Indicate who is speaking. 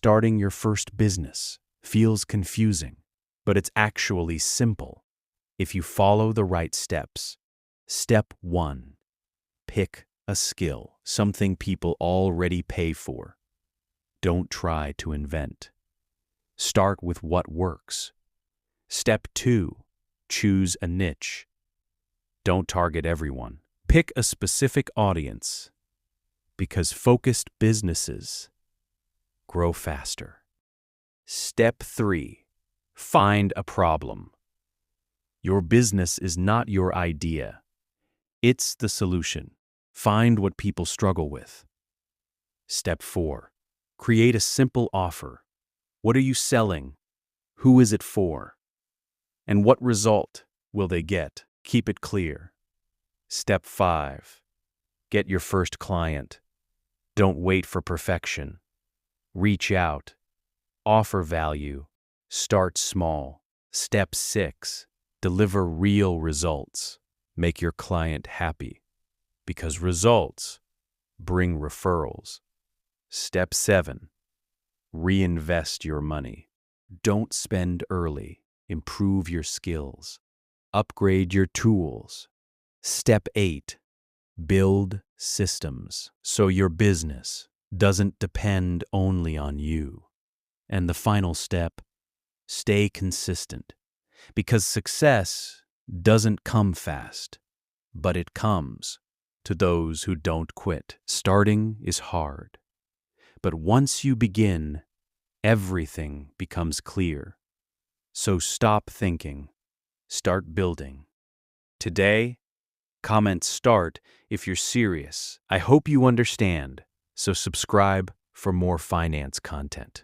Speaker 1: Starting your first business feels confusing, but it's actually simple if you follow the right steps. Step 1. Pick a skill, something people already pay for. Don't try to invent. Start with what works. Step 2. Choose a niche. Don't target everyone. Pick a specific audience, because focused businesses grow faster. Step 3. Find a problem. Your business is not your idea. It's the solution. Find what people struggle with. Step 4. Create a simple offer. What are you selling? Who is it for? And what result will they get? Keep it clear. Step 5. Get your first client. Don't wait for perfection. Reach out. Offer value. Start small. Step 6. Deliver real results. Make your client happy, because results bring referrals. Step 7. Reinvest your money. Don't spend early. Improve your skills. Upgrade your tools. Step 8. Build systems so your business doesn't depend only on you. And the final step, stay consistent, because success doesn't come fast, but it comes to those who don't quit. Starting is hard, but once you begin, everything becomes clear. So stop thinking, start building. Today, comment START if you're serious. I hope you understand, so subscribe for more finance content.